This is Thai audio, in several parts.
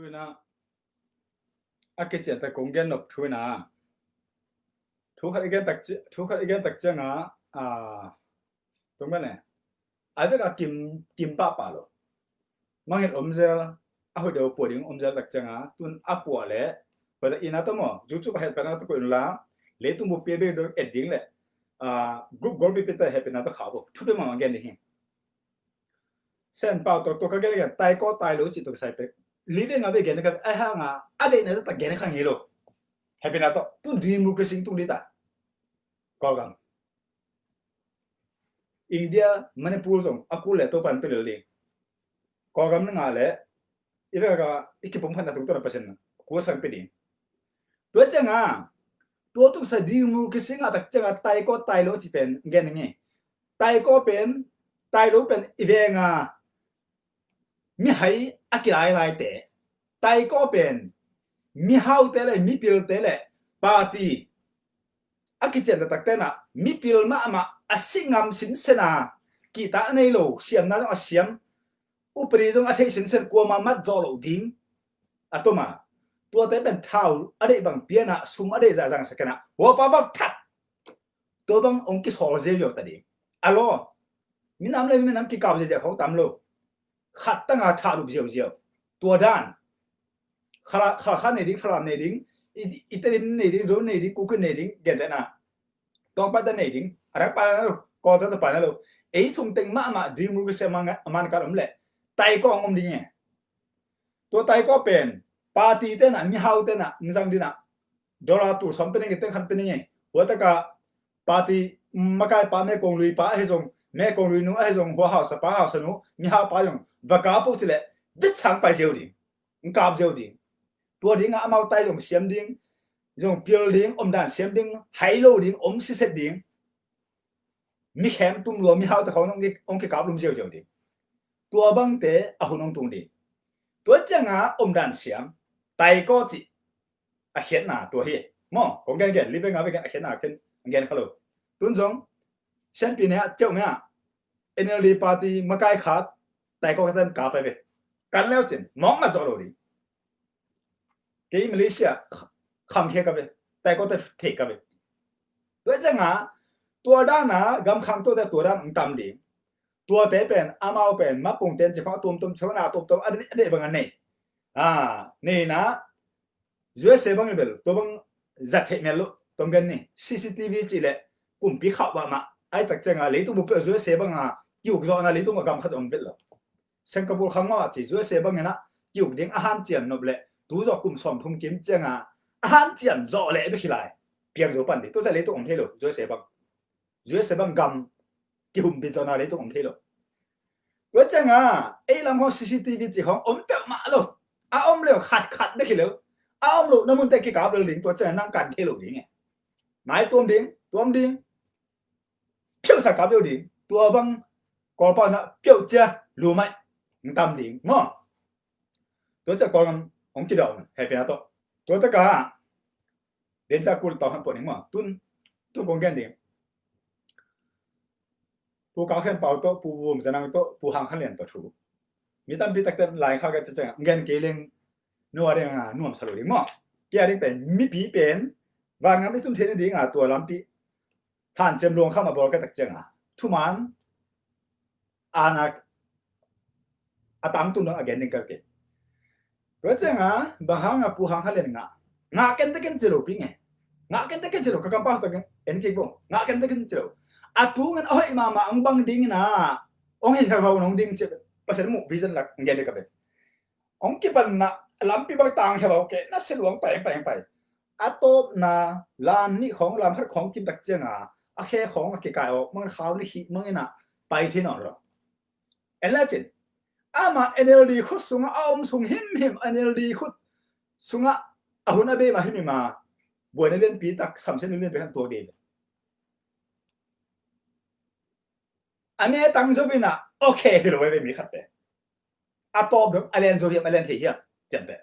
คือนะอากิจแต่คงเกินนบคือนะทุกขัดอีกตักเจ้างอ่าตรงนั้นเนี่ยไอ้เรื่องกิมป้าป่าหรอมังเห็นอมเจลอาหัวเดียวปวดดิ้งอมเจลตักเจ้างตุนอาปัวเล่พอจะอินาตัวมั้งจู่ๆไปเห็นเป็นอะไรตัวคนละเลี้ยตัวบุปผาเบย์โดยเอ็ดดิ้งเลยกรุ๊ปกอล์ฟไปเป็นแต่เห็นเป็นอะไรตัวขาวทุกเรื่องมันเกินนี่เส้นเปล่าตัวก็เกินกันตายก็ตายรู้จิตตัวใส่ไปลีเวงอะไรเกินกันไอ้ห่างอะไรเนี่ยตัวเกินข้างนี้หรอเห็นเป็นอะไรตัวตุนดีมุกสิ่งตุนดีตาก็กันอินเดียมันเป็นผู้ส่งอากูเล่ตัวปันตัวเลี้ยงก็กำลังอะไรอีเวกอีกปุ่มพันธุ์ตัวนั้นเปอร์เซ็นต์กูสั่งไปดิตัวเจ้างตัวตุกสะดีมุกสิ่งอะไรเจ้างตายก็ตายรู้จิเป็นเงี้ยนี่ตายก็เป็นตายรู้เป็นอีเวงมีให้อากิไลไลเตะตายก็เป็นมีเฮาเตะเลยมีพิลเตะเลยปาร์ตี้อากิเจนตักเตนะมีพิลมาอาสิงามสินเสนากีตาในโลเสียมนั้นอาเสียมอุปริจงอาเทสินเสนกัวมามัดจอโลดิ้งอะตัวมาตัวเตเป็นเท้าอะไรบางเปียนะซุมอะไรจะจังสักนะหัวป้าบักทัดตัวบางองค์กิสอลเจียวตัดดิอะโลมีน้ำเลยมีน้ำที่กาวเจียวเขาตามโลขัดตั้งอาชาลูกเจียวตัวด้านข้าในดิ้งฝรั่งในดิ้งอิตาลีในดิ้งโซนในดิ้งกุกในดิ้งเกิดนะต้องไปแต่ในดิ้งอะไรไปนะลูกก็จะไปนะลูกไอ้ส่งเต็งมาดีมือก็เสียมันการอมเละไตก็องมดิ้งเนี่ยตัวไตก็เป็นปาร์ตี้เต้นมีเฮาเต้นนิสังดินะดอลลาร์ตัวสมเป็นยังไงเต้นขันเป็นยังไงหัวตะกาปาร์ตี้มาไกลปาเมกงลุยปาให้ส่งแม่กงลุยนู้ให้ส่งหัวเฮาสปาเฮาสนุมีเฮาปาอย่างวักกาปุ๊บสิเละดิฉันไปเจียวดิ้งกาบเจียวดิ้งตัวดิ้งอามาไตอย่างเสียมดิ้งอย่างเปียวดิ้งอมด่านเสียมดิ้งไฮโลดิ้งอมซิเซตดิ้งมีแขมตุ้มรัวมีเฮาแต่เขาต้ององค์กาบลุมเจียวดิ้งตัวบังเตะอาหุนองตุงดิ้งตัวเจ้างอมด่านเสียมไตก็จิอาเขียนหน้าตัวเฮียมั่งของแกนรีบไปงานไปกันอาเขียนหน้ากันแกนเขาเลยตุนจงเช่นปีนี้เจ้าเนี่ยเอเนอร์ลีปาร์ตี้มาไกลขาดไตก็จะกาไปเลยกันแล้วจินมองมาจอโรดีที่มาเลเซียคำเขียนกันไปไตก็จะเทกันไปตัวเจ้างตัวด้านนะกำคังตัวแต่ตัวด้านต่ำดีตัวเตเป็นอามาเป็นมาปุ่งเต้นจะเขาตุ้มชาวนาตุ้มอะไรบางอันนี่นี่นะUSA bang level to bang zathe melo tong gan ni CCTV chi le kum pi khaw ba ma ai tak changa le tu bu pe USA bang yu zo na le tu ma gam khat om vel lo Singapore khang ma chi USA bang na yu ding a han chian nob le tu zo kum som thum kim changa a han chian zo le be khilai piang zo pan di to za le tu om the lo USA bang gam ki hum bi zo na le tu om the lo wa changa ai lam ho CCTV chi hong om pe ma lo a om le khat be khiloเอาลูกน้ำมันแต่กี่กาบเลยหลิงตัวเจ้านั่งกันเทลูกหลิงไงหมายตัวดิ้งเพี้ยวสักกาบเดียวดิ้งตัวบังกอล์ฟนะเพี้ยวเจ้ารู้ไหมตามดิ้งมั้งตัวเจ้ากอล์ฟองกี่ดอกให้เป็นอะไรตัวตะกาเดินจากกุลต่อหันปวดหนึ่งมั้งตุ้นกงแกนดิ้งผู้ก้าวขึ้นเป่าโต๊ะผู้วุ่มจะนั่งโต๊ะผู้ห่างขันเรียนตัวถูมีตั้งปีตักเต็มหลายข้าวกันจะเจ้าเงินเกลิงนัวเรื่องนัวสรุปดิ้งมั้งแกดิ้งเป็นมีปีเป็นวางงานไม่ทุ่มเทนดิ้งตัวล้ำปีผ่านเจมลงเข้ามาบอกกันตักเจ้าทุกมันนักตั้งตุ้นต้องagainดิ้งกันเกตัวเจ้าบางครั้งผู้ห่างเขาเรียนงากันแต่กันเจริญปีไงงากันแต่กันเจริญก็กำปั้นตัวกันเอ็นกี่บ่งากันแต่กันเจริญตู้งั้นเอาให้มาอังบังดิ้งนะองค์ให้เขาน้องดิ้งเจ็บภาษาหมู่พิจารณาagainดิ้งกันไปองค์กี่ปันนะลำปีบางต่างเหรอโอเคน่าเสียหลวงไปโต๊ะนะลานนี่ของลำพัดของกินตักเจ้าแค่ของเกี่ยกายออกมันขาวนี่ขี้มันน่ะไปที่นอนหรอเอ็นแล้วจินมาเอเนอร์ดีคุดสุงเอาสุงหิมเอเนอร์ดีคุดสุงหุ่นอาเบมาหิมมาบัวในเรื่องปีตักสามเส้นเรื่องไปทั้งตัวเดียวอันนี้ตั้งโจวินะโอเคเดี๋ยวไว้ไปมีขัดแต่โต๊ะแบบอะไรโจวิอะไรเทียเจ็บแบบ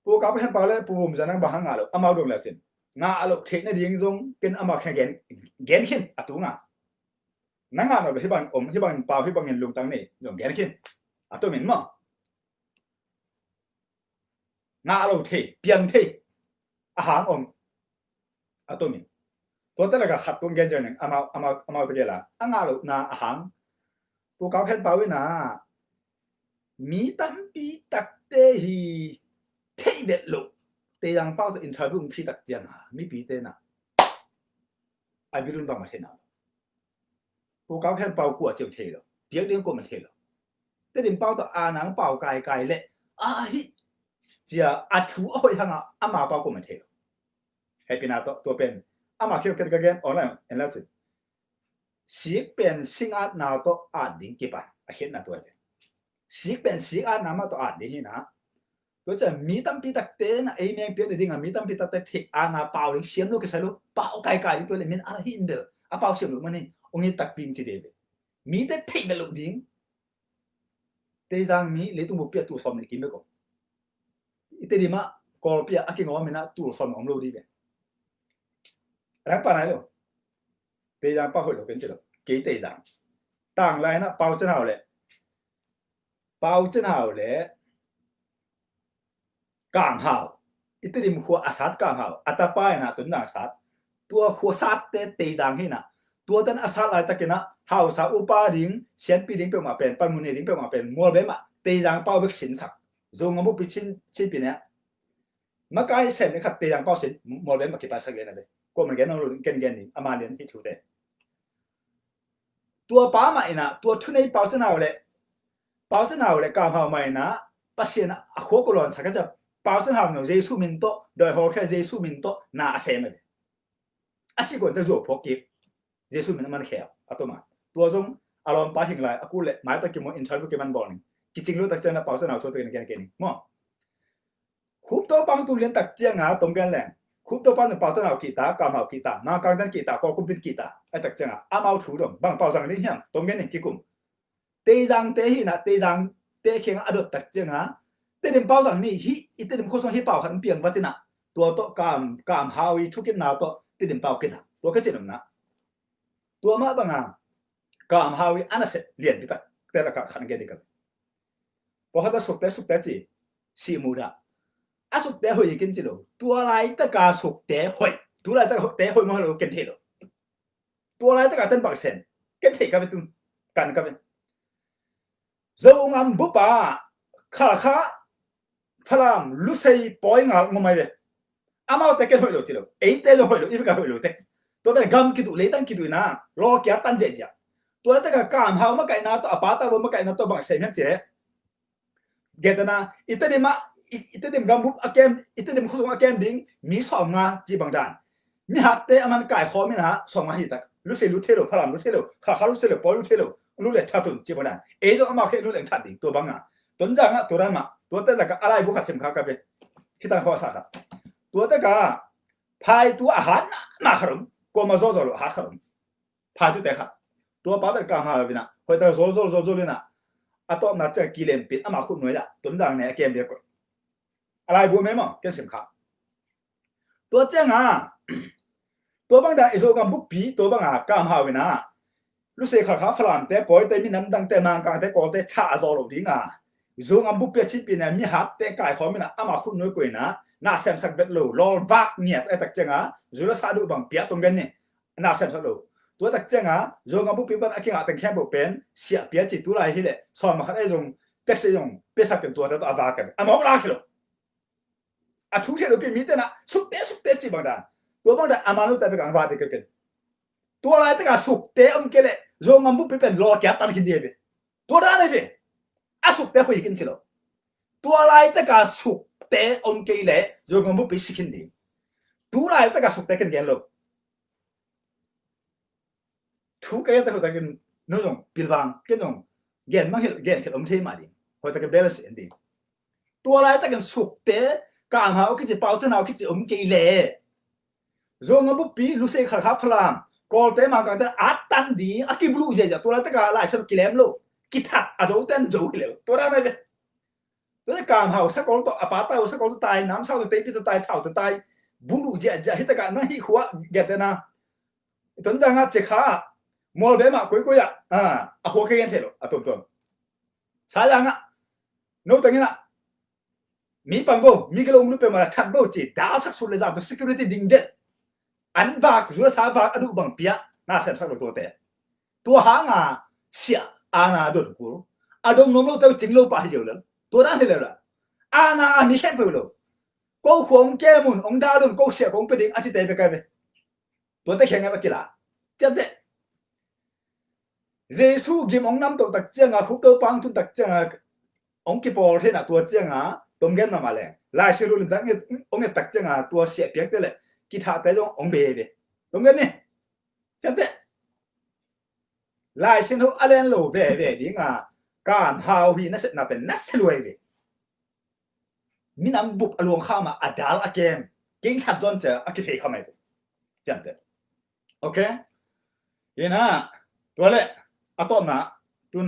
ผู้กับเห็นไปเลยผู้ผมจะนั่งบ้างงาลูอามาดูแล้วจินงาลูเทคนิคยิ่งจงกินอามาแข่งเกนขึ้นตัวงานั่งงานเราไปที่บ้านที่บ้านเปล่าที่บ้านเงินลงตังนี่จงเกนขึ้นตัวเหม็นมั้ง งาเราเทเปียงเทอาหารอมอะตัวมีตัวแต่ละก็ขัดตัวเกณฑ์จนหนึ่งเอามาตะเกียละงาเรานาอาหารตัวเขาแค่เปล่าไว้นะมีตั้มปีตักเตหีเทเด็ดลูกแต่ยังเป้าจะอินทร์บุ้งพี่ตักเจียงมีปีเตนะไอ้บิรุนบางมาเทนะตัวเขาแค่เปล่ากลัวเจียวเทหรอเปียกเลี้ยงกลัวมันเทหรอแต่ดิมเป้าต่ออาหนังเปล่าไกลเละฮิเจียอัดถูเอาไปทางอามาเปล่ากลัวมันเทหรอให้เป็นตัวเป็นอามาเขียวกันออนไลน์เห็นแล้วสิสีเป็นสิ่งอาหนาตัวอาดิ้งกี่ปันเห็นนะตัวเองสีเป็นสิ่งอาหนามาตัวอาดิ้งนะตัวจะมีตั้มปีตักเตนะเอเมียงเปียดิ้งมีตั้มปีตักเตะอาหนาเปล่าดิ้งเสียงลูกก็ใช่ลูกเปล่าไกลตัวเลยมันอะไรหินเด้อเปล่าเสียงลูกมันนี่องค์ตักปิงจีเดบมีแต่เทเดลูกดิ้งแต่ยังมีเลยต้องบุปผาตัวสมนี่กินไม่ก่อนอีเตดิมากอลปีอากิงอมินะตัวสมอมโลดีเป็นรักปานไหนลูกเตยยังป้าหัวเราเป็นจีลูกกี่เตยยังต่างไรนะเปล่าจะเอาเลยกางหาวอีเตดิมขัวอาสัตกางหาวอัตป้ายนะตุนนาสัตตัวขัวสัตเตยยังให้นะตัวตันอาสัตอะไรตะกี้นะหาวสาวอุปาดิ้งเชียนปีดิ้งเปมาเป็นปันมุนีดิ้งเปมาเป็นมัวเบมาเตยยังเป้าเวกสินสักจงงบุปิชินปีเนี่ยมาไกลเส้นนี่ขัดเตยยังเป้าสินมัวเบมากี่ภาษาเกณฑ์นะเบก็มันเกณฑ์น้องรู้เกณฑ์นี่อามาเรียนที่ถูกเตตัวป้ามาอินะตัวทุนในเป้าจะเอาเลยกางหาวมาอินะปัสเซียนะขวกลอนสักก็จะเป้าจะเอาหนูเจสุมินโตโดยหัวแค่เจสุมินโตน่าเสียมั้ยอาศัยก่อนจะจบพวกกิ๊บเจสุมินมันแค่อัตมาตัวจงอารมณ์ป้าหิงไรอากูเลยหมายตะกี้มันอินทร์บุกมันบอลนี่กิจริงรู้ตักเจนะเป้าจะเอาช่วยตัวเองกันมั้งคุบตัวปังตัวเรียนตักเจียงตรงกันแหละคุบตัวปังเป้าจะเอากีตาร์กางหาวกีตาร์มากางดันกีตาร์ก็คุมเป็นกีตาร์ไอ้ตักเจียงอามาถูดงบางเป้าสังนี่ยังตรงกันนี่กี่กุมเตยังเตหินะเตยังเตเข่งอดตักเจียงเตดิมเป้าสังนี่ฮิอิเตดิมโคส่งฮิเป้าขันเปียงวัดนะตัวโตกามหาวิทุกิมนาโตเตดิมเป้ากี่สังตัวก็เจนนะตัวมาบางกามหาวิอันนั้นเสเรียนพิตักแต่ละขันเกดิกันพอเขาจะสุกเตจีสีมูดาสุกเตหอยกินจิโลตัวไรตะกาสุกเตหอยตัวไรตะเตหอยมาเราเกินเทโลตัวไรตะกาเต้นปักเซนเกินเทกันไปตุ้มกันกันไปโจงอัมบุปผาข้าพลามลุเซย์ปอยงางงไม่เว้อามาเตกันหอยโลจิโลเอเตโลหอยโลอีกกันหอยโลเตตัวเป็นกัมคิดดูเลยตั้งคิดดูนะรอเกียตันเจียตัวตะกากามหาวมาไก่นาตัวอาปาตาวมาไก่นาตัวบางเซนเจเกตนะอิตาลีกัมบุปอาเกมอิตาลีคุสงอาเกมดิ้งมีสองงาจีบังดานมีหัดเตอมันไก่คอมินะสองงาหิตักลุเซลุเทโลพลามลุเทโลข้าลุเทโลปอยลุเทโลลุเลทัตุนจีบังดานเอจอามาเคลุเลงทัดดิ้งตัวบังต้นจังตัวนั้นมาตัวเตละก็อะไรบุคคลสิมข้ากับเบฮิตันข้อสักตัวเตก็พายตัวอาหารมาขรุมก็มาโซโซโลหาขรุมพายตัวเตะค่ะตัวป้าเป็นกางหาวินะพอแต่โซเลยนะอะตัวน่าจะกิเลนปิดอามาคุณหน่วยละต้นจังเนี่ยเกมเดียวกันอะไรบุญไหมมั้งแกสิมข้าตัวเจ้าตัวบางแต่ไอโซกัมบุกผีตัวบางกางหาวินะรู้สึกข้าฝรั่งแต่ปอยแต่มีน้ำดังแต่มังกรแต่ก็แต่ชาโซโลดิ้งโซกัมบุกเปียชิปีเนี่ยมีหัดแต่กายเขาไม่นะอามาคุณหน่วยกุยนะน่าเซมสักเบ็ดโลลอวักเนี่ยไอ้ตักเจ้าจุลสาดูบางเปียตรงกันเนี่ยน่าเซมสักโลตัวตักเจ้าโซกัมบุกปีบันอากิงอาตังแค่บุกเป็นเสียเปียจิตุไรฮิเลสอนมาขัดไอ้จงเต็กซี่จงเปียสักเป็นตัวแต่ตัวอาวากันอามองลาคิโลทุกเทโลปีมีแต่นะสุกเตจีบางดานตัวบางดานอามาลุแต่เป็นการวาดกันตัวอะไรแต่ก็สุกเตอมเกลโซกัมบุกปีเป็นรอแก่ตันคินเดียบตัวด้านไหนเบสุกเตหุยกินชิโลตัวอะไรแต่ก็สุกเตอมเกลโซกัมบุกปีสิกินดีตัวอะไรแต่ก็สุกเตกันเกลโลทุกอย่างแต่เขาแต่กันนู่นจงพิลวังกันจงเกลมั้งเกลอมเทมาดีเขาแต่กันเบลส์เอ็นดีตัวอะไรแต่กันสุกเตกางหาคิดจะเป่าจะเอาคิดจะอมเกลโซงับบุปผีลุเซข้าพลามกอลเตมากันแต่อัดตันดีอากิบลูเจจะตัวอะไรแต่ก็ไล่สนุกกิเลมโลกิทักอาโจเตนโจกิเลตัวอะไรเว้ยตัวแต่กางหาสักคนตัวอาปาตาสักคนตัวตายน้ำเศร้าตัวเตยปีตัวตายเท่าตัวตายบุลูเจจะฮิตกันนั่งฮิขวะเกตนะต้นจังเจ้าข้ามอลเบมาคุยอะหัวเกยนเทโลอะตุ่มสายยังโน้ตตรงนี้นะ มีปังโบมีกลงรูปเป็นมาทันโบจีดาสักสุดเลยจ้าตัว security ดิ่งเด็ดอันว่าจุลสาบาอดุบังเปียน่าเสียสักตัวเตะตัวหางาเสียอาณาดุนกูอดงนมโลเตจิงโลปะเหี่ยวเลยตัวนั้นเลยล่ะอาณาอันนี้เช่นไปเลยกูหวงแกมุนองดาดุนกูเสียของไปดิ่งอาทิตย์เตะไปกันไปตัวเตะแข่งไงมากี่ละเจ้าเตะเยซูกิมองน้ำตัวตักเจียงอ่ะคุกตัวปังทุนตักเจียงอ่ะองกิปอลเทน่ะตัวเจียงอ่ะตรงเงี้ยมาเลยลายเชลุนตักเงี้ยองเงี้ยตักเจียงอ่ะตัวเสียเปียกเตะเลยกีตาร์เตะลงองเบย์ตรงเงี้ยนี่เจ้าเตะลายเชนเขาอะไรโลเบย์ดิ่งอ่ะการฮาวฮีนั่นเสร็จน่ะเป็นนัสรวยเบมีน้ำบุกอลวงข้ามาอดาลอเกมกิ้งทับจนเจออคิเฟย์เข้ามาเจ้าเตะโอเคยีน่ะตัวเล่อะก็มาตุน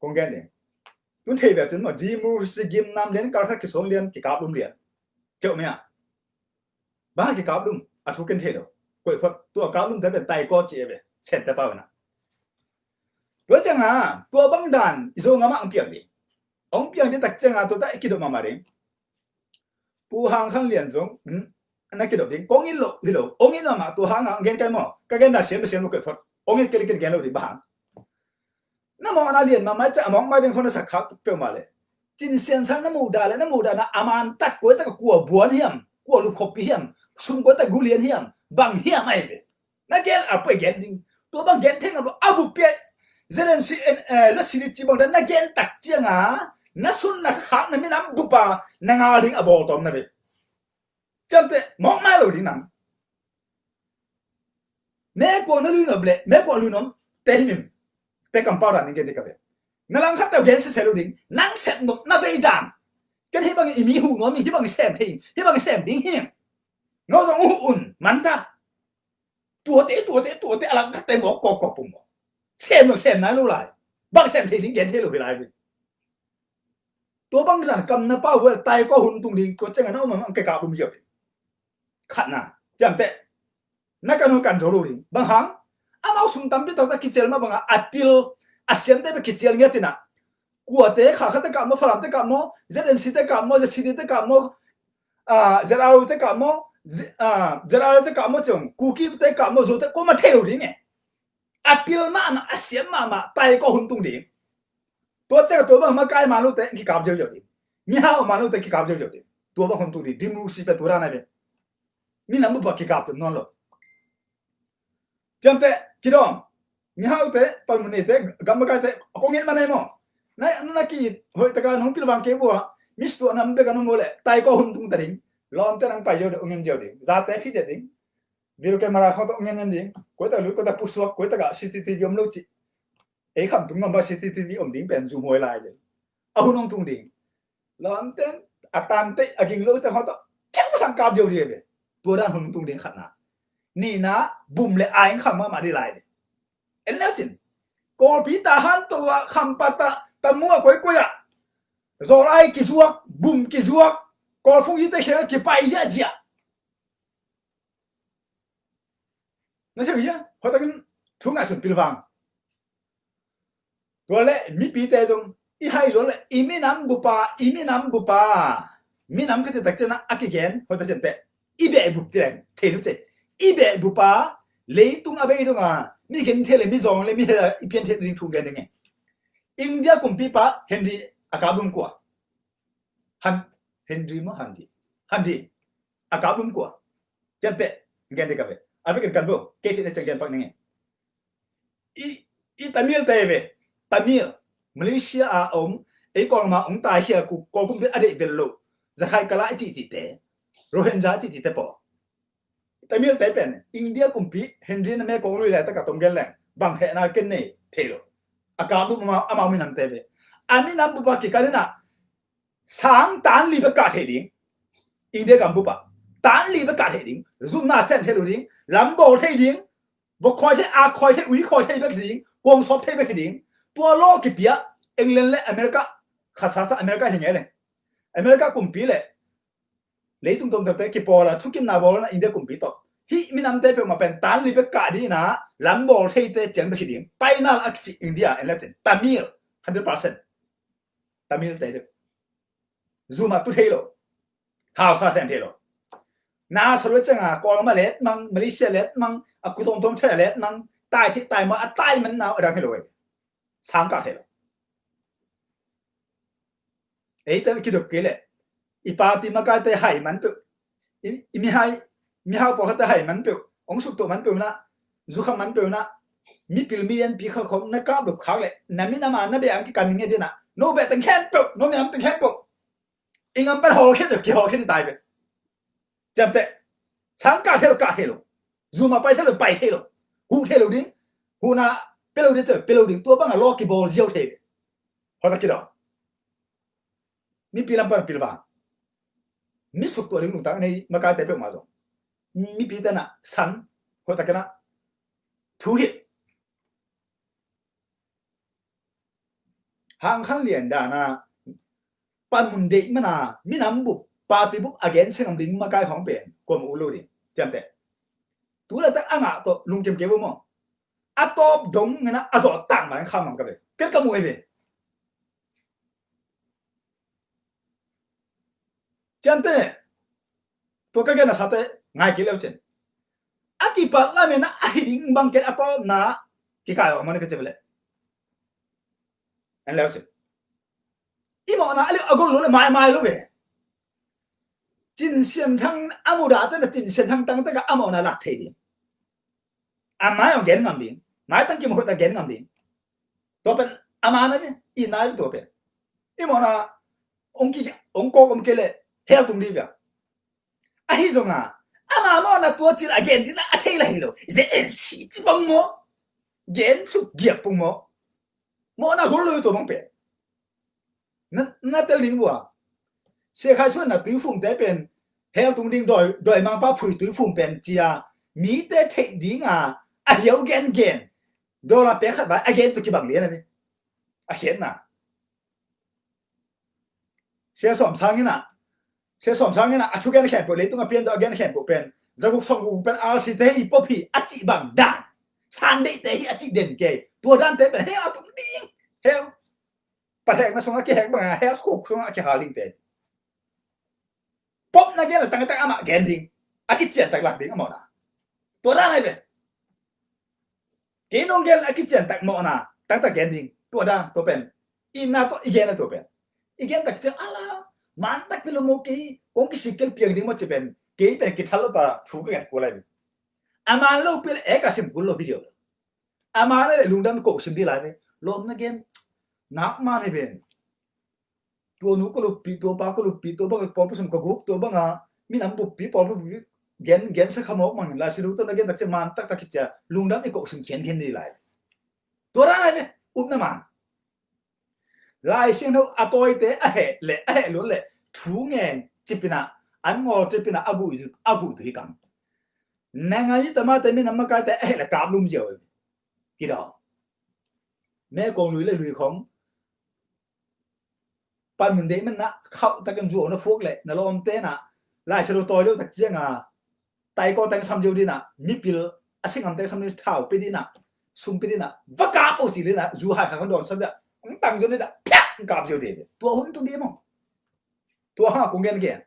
คงแกนเองตุนเทียบจนว่าดีมูสกิมน้ำเลี้ยงการสักกิสองเลี้ยงกิกาบลุมเลี้ยงเจ้าเมียบ้ากิกาบลุมอัดทุกกันเทียดกวยพอตัวกาบลุมแต่เป็นไตก็เจี๊ยบเสร็จแต่เปล่านะตัวจังอ่ะตัวบังดันอิโซงามาอังเปียงดิองเปียงที่ตักจังอ่ะตัวตาอิกิดมามาเองปูหางข้างเลี้ยงจงอันนั้นกิดดิกงอินโลฮิโลองอินมาตัวหางเกนกันมั้งก็เกนน่ะเสียไม่เสียลูกเกิดพอองค์เกลิกเกลดิบ้างน้ำมองอันเลียนมาไม่จะมองไม่ได้คนสักขัดเปล่ามาเลยจินเซียนสังน้ำมูดาเลยน้ำมูดานะอามันตักกวยตักกัวบัวเฮียมกัวลูกขบเฮียมซุ่มกวยตักกุเลียนเฮียมบังเฮียมไม่เลยนั่นเกลอ่ะไปเกลดิตัวบังเกลเท่งอ่ะอาบุเปียเจเลนซีแล้วสิริจิบังเดนนั่นเกลตักเจียงอ่ะนั่นสุนนักขับนั่นไม่น้ำบุปผานั่งอาลิงอ่ะบอกตอมนั่นเลยจำเตะมองไม่รู้ดินั่งแม่กวนนั่นลุยน้ำเบลแม่กวนลุยน้ำเตะหิมเตะกัมปารานี่เกณฑ์เด็กกับนั่งขัดเตะเกณฑ์เสร็จแล้วดิ้งนั่งเสร็จน้ำนั่งไปดังกันที่บางอีมีหูน้ำมีที่บางเสพทิ้งที่บางเสพดิ้งหิมน้องสองอุ่นมันตาตัวเตะอะไรขัดเตะหมอกกปุ่มเสพนั่นรู้ไรบางเสพทิ้งเกณฑ์ที่รู้ไรตัวบางหลังกำนับเป้าเวลไตก็หุ่นตรงดิ้งก็จะงั้นเอามันเกะกะปุ่มเยอะขัดน่ะจำเตะนักการเมืองกันโจรดิ้งบางครั้งอามาสุ่มตั้มที่ตัวตะกิจเจลมาบางอัดพิลอาเซียนเตะไปกิจเจลเงี้ยตินะกัวเตะขาเตะกับโมฝรั่งเตะกับโมเจเดนซีเตะกับโมเจซีเตะกับโมเจลาเตะกับโมเจลาเตะกับโมจงคุกกี้เตะกับโมโจเตะก็มาเทลดิ้งไงอัดพิลมาอาเซียนมาไตก็หุ่นตรงดิ้งตัวเจ้าตัวบางมาใกล้มาลูกเตะกิกับเจ้าดิ้งมีหามาลูกเตะกิกับเจ้าดิ้งตัวบางหุ่นตรงดิ้งดิมูสิเป็นตัวร้านไหนมีน้ำบุบกิกับตัวนอนหรอจำเตะคิดองมีหาเตะปนมันเตะกัมบกายเตะคงเห็นมันไหนมั้งนั่นกี่เฮ้ยตะการน้องพิลบังเก็บบัวมิสตัวน้ำเบกันน้องโมเลไตก็หุ่นตรงตะดิ้งล้อมเตะนังไปเยอะเด้อเงินเยอะดิ้งจัดเตะฟิตเดิ้งวิรุแกมาราเขาต้องเงินดิ้งกูแต่รู้กูแต่ผู้สวกกูแต่ก็ CCTV อมรู้จิเอ้คำตรงนั้นว่า CCTV อมดิ้งเป็นซูมวยลายเลยเอาหุ่นตรงดิ้งล้อมเตะอัตตันเตะกิงรู้แต่เขาต้องเจ้าสังกัดเยอะเลยตัวด้านหุ่นตรงดิ้งขนาดนี่นะบุ่มเลยไอ้ข้างมาได้ไรเอ็นแล้วจินกอลพีตาหันตัวคำปะตะมัวก้อยอ่ะโซไลกิจวักบุ่มกิจวักกอลฟุ้งยี่เตะเขียกี่ไปเยอะจ้ะนั่นใช่ไหมจ๊ะพอตะกันทุ่งไอ้สุนพิลฟังตัวเล่มีปีเตจงอีไฮโลเล่อีมีน้ำบุปผามีน้ำก็จะตักเจนะอักเกนพอตะเจนเตะอีเบะบุปเตงเทนุเตะอีเบะบุปผาเลยตุงอาเบะตุงอ่ะมีเงินเทเลมีซองเลยมีอีเพียนเทลิงทุ่งกันยังไงอินเดียกุมปีปะเฮนดีอากาบุมกว่าเฮนดีมั้งฮันดีอากาบุมกว่าจำเตะเงินเด็กกับเบะอาฟิกันกันบ่เคสเนี่ยจังกันปักยังไงอีตามิลเตะเบะตามิลมาเลเซียอาไอ้กองมาตายเฮียกูกองกุมเป็นอดีตเวลโลจะใครกะละไอ้จีเตะโรฮิงญาจีเตะปอแต่มีแต่เป็นอินเดียกุมพีเฮนรี่นั่นแม่กองลุยแหละแต่กับตรงกันแหละบางแห่นาเกนเน่เทโลอากาศบุมาอามามินันเตเบอันนี้น้ำบุปผากิการน่ะสังตันลีเบกาเทดิงอินเดียกัมบุปผาตันลีเบกาเทดิงซุมนาเซนเทโลดิงลัมโบเทดิงบกคอยเทอาคอยเทวิคอยเทเบกดิงกงซอบเทเบกดิงตัวโลกิเปียอังกฤษและอเมริกาข้าศึกอเมริกาเห็นไงเนี่ยอเมริกากุมพีเลยเลยตุ้งเตะกี่ปอละทุกกิมนาบอลนะอินเดียกุมพีต่อฮิมินำเตะเป็นมาเป็นตันลิเบกาดีนะลัมโบเทเตเจงไปคิดดิ้งไปนั่งอักษิอินเดียเอ็นเลเจนตามิล100%ตามิลเตะ zuma tu thelo how sa ten thelo na saro changa ko ma let mang Malaysia let mang akutom tom the let mang tai si tai ma tai man nào ở đâu hello sang cả hello ấy tới cái được cái lệ ipa ti ma cái tới hải man tu mi hai bỏ tới hải man tu ông sụp tổ man tu na du kham man tu na mi pil mi en pi kha khom na ka được khak lệ na mi na ma na be am cái cần nghe đi na no be tang khen tu no mi am tang khen tu ingam par ho cái được cái ho cái tai be chậm tệ sáng cả hello dù mà bay hello hu hello đi hu na pelo đi tua bang a loki ball ziau the ho ta kilo mi pilam pa pilwa mi suk to ring tang nei ma ka te pe ma zo mi pi ta na san ho ta kana thu hit hang khan lian da na pan mun de ma na mi nam bu party book again sing ding ma kai khong pen ko mu lu di cham te tu la ta anga to lung kem ke bo mo a top dong ngana a zo tang ma kham mam ka be ket ka mu e be cham te to ka na sa te ngai ki leu chen a ki pa la me na a ding bang ket a to na ki ka yo ma ne ke che bele en leu chen i mo na a le a go lo le mai lo be jin xian thang amu da ta jin xian thang tang ta ka amu na lak thei di ama yo gen ngam din mai tang ki mo ta gen ngam din to pen ama na ni i na to pen i mo na ong ko om ke le hel tung di bia a hi zo nga ama mo na to chi again din a thei la hi lo ze en chi chi bang mo gen chu giap pung mo na go lo to bang pe na te ling bua xe khai xuân là tứ phụng tế bên heo tung đinh đòi mang ba phủi tứ phụng bên chia mỹ tế thị đi ngà à hiếu gen đô la bé khát bài à gen tụi chị bằng liền này à hiện nà xe sòm sang như nà à chú gen kẹp bộ lấy tung à biên cho gen kẹp bộ bên giờ cuộc sống của bên ao xí tế hi bóp hi à chị bằng đàn san đệ tế hi à chị đền kề tua đan tế bên heo tung đinh heo bà thẹn nó xong cái heo bằng heo khổ xong cái hà linh tế pop na gel tang ama gending akichen tak lak ding amona to da nai be ke nong gel akichen tak mo na tang gending to da to pen ina to igen to pen igen tak che ala man tak pelo mo ki kong ki sikel piang ding mo che pen ke pe ki thalo ta thu ka ko lai ama lo pel e ka sim lo video ama le lungdam ko sim di lai be lom na gen nak ma ne ben tua nu ko lu pi tua ba ko lu pi tua ba ko pa sum ko gup tua ba nga mi nam bu pi po bu gen sa khamo mang la siru to na gen tak se man tak kicha lungdam e ko sum ken ni lai tua ra lai ne up na ma lai sin ho atoi te a he lo le thu ngen chipina an ngol chipina agu thi kam na nga yi ta ma te mi nam ma ka te a he la kam lum jeo ki do me ko lui khong pan mình đấy mình nã khâu ta cần ruộng nó phúc lệ nó lom té nã lại sẽ tôi đâu thật riêng à tay con tay xăm diêu đi nã mi pil à sinh làm tay xăm đi thảo đi nã sung đi nã vắt cá bao chỉ đi nã dù hai hàng đòn xăm đấy cũng tăng cho nên đã cạp diêu đi tua hôn tung đi mà tua ha cũng nghe kìa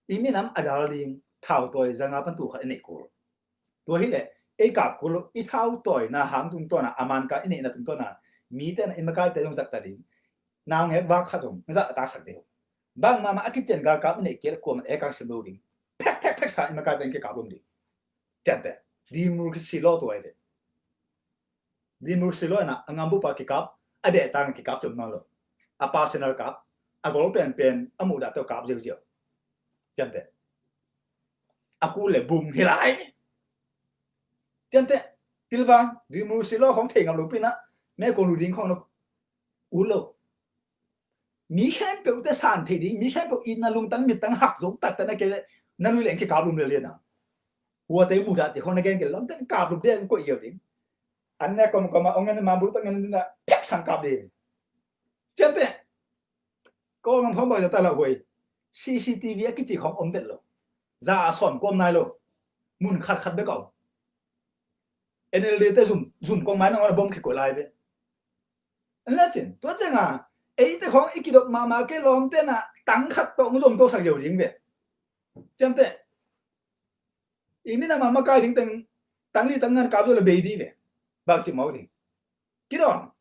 ý mi nắm ở đó liền thảo tôi ra ngã pan tủ khai này cô tua hết lệ ấy cạp cô ít thảo tôi na hàng tung tôi na aman cái này na tung tôi na mi tên em cái tên trong giặc ta đi nào nghe vác khát rồi ra ta sạch đều bang mà cái chuyện gà cáp này kia của mình ekang xem đâu đi pek sai mà cái tên cái cáp luôn đi chẳng thế đi mua cái xì lô tuổi đấy đi mua xì lô na anh bu pa cái cáp à để tăng cái cáp chụp nó rồi à personal cáp à có pen à mua đã tiêu cáp nhiều chẳng thế à cú lại bùng hi lại chẳng thế pilva đi mua xì lô không thể ngắm lục pin á mẹ con lùi đi không nó uống lâu mi khen biểu te san thì đi mi khen biểu in na lung tăng mi tăng hắc giống tật na cái na lui lên cái cào lum liền à hùa te mu đã chỉ không na cái lắm tên cào lum đen có nhiều đi anh này còn mà ông anh mà bút tăng anh là pek sang cào đi chết thế có ngang không bao giờ ta là hồi CCTV cái chỉ không ổn định rồi ra sòn com này rồi mun khát bé cậu NLD te zoom con máy nó là bom cái cổ lại vậy anh là chuyện tôi chẳng à ấy thế không ít cái độ mà cái lom tên là tăng khát tổng dùng tôi sang dầu riêng về chẳng thế ý mình là mà cái riêng tăng li tăng ngàn cáp rồi là bê đi về bác chỉ máu đi cái đó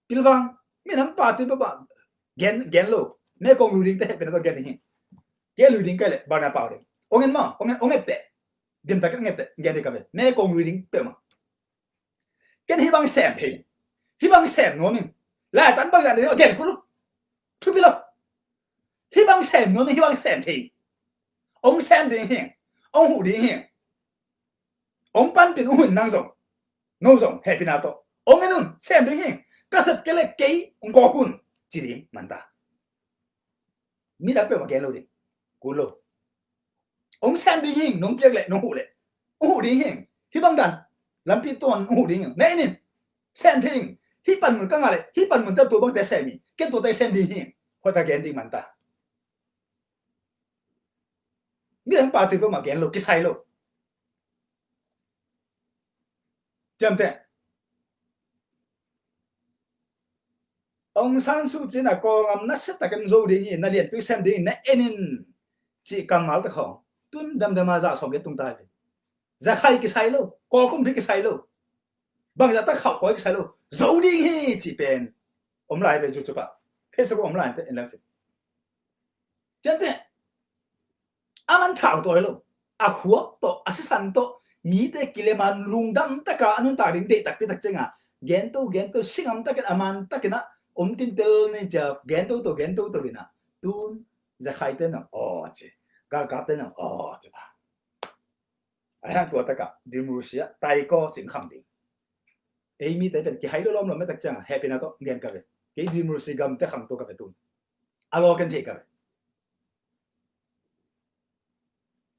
pilvang mình nắm party ba gen lo me kong lu riêng thế bên đó gen đi cái lu riêng cái lệ bao nhiêu bao đấy ông ấy tệ điểm ta cái nghe tệ gen đi cái về me kong lu riêng pe mà cái hy vọng xem thì hy vọng xem nó mình lại tấn bằng này gen cũng lúc chú biết không hy vọng xem nó mình hy vọng xem thì ông xem đi hiện ông hủ đi hiện ông pan pin ông hùn năng rộng nô rộng hệ pin nào ông ấy nun xem đi hiện cái sập cái lệ cái ông có kun chỉ điểm mình ta mi đã biết mà gen lo đi cú lo ông xem đi hiện nông biết lệ nông hủ đi hiện hy vọng đàn làm pin tuần ông hủ đi hiện này nè xem thì hy vọng mình cái này hy vọng mình ta tuổi bằng tay xem mi cái tuổi tay xem đi hiện hoặc ta gen đi mình ta mi đang party với mà gen lo cái sai lo chậm thế ông San Suu Kyi là có ngắm nát sức tại cái dâu đi nhỉ, nó liền cứ xem đi nè enin chỉ cầm máu được không, tuân đâm đâm mà ra xong cái tung tay về, ra khai cái sai luôn, có không biết cái sai luôn, bằng ra ta khảo có cái sai luôn, dâu đi hi chỉ bên, ông lại về chụp à, Facebook ông lại thế làm gì, chân thế, aman thảo tôi luôn, khuất to, assistant to, mi te kile man lung dam ta cả anh ta đến để tập chân à, gen to singam ta cái aman ta cái na tin tel này giờ gen to đi na tun ra khai tên nào chứ gặp tên nào chứ ba ai hàng tuổi ta cả đi mua xe tay co chỉnh khẳng định ấy mi tới bên cái hay đó lắm mấy ta chẳng happy nào đó gen cái cái đi mua xe gam ta khẳng to cái tun alo cái gì cái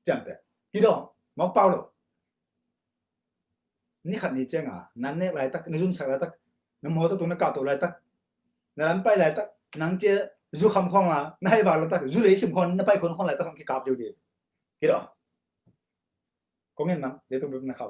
chẳng thế cái đó mong bao rồiนี่ขัดนี่เจ้งอ่ะนั่นเนี่ยไรตักนี่จุนสักไรตักน้ำหัวตัวนั้นก้าวตัวไรตักนั่นไปไรตักนั่งเจ้จู่คำคล้องอ่ะนั่นให้บาลตักจู่เลยชิมคนนั่นไปคนคล้องไรตักคำกี่กาบอยู่ดีกี่ดอกก็เงี้ยมั้งเดี๋ยวต้องไปนะครับ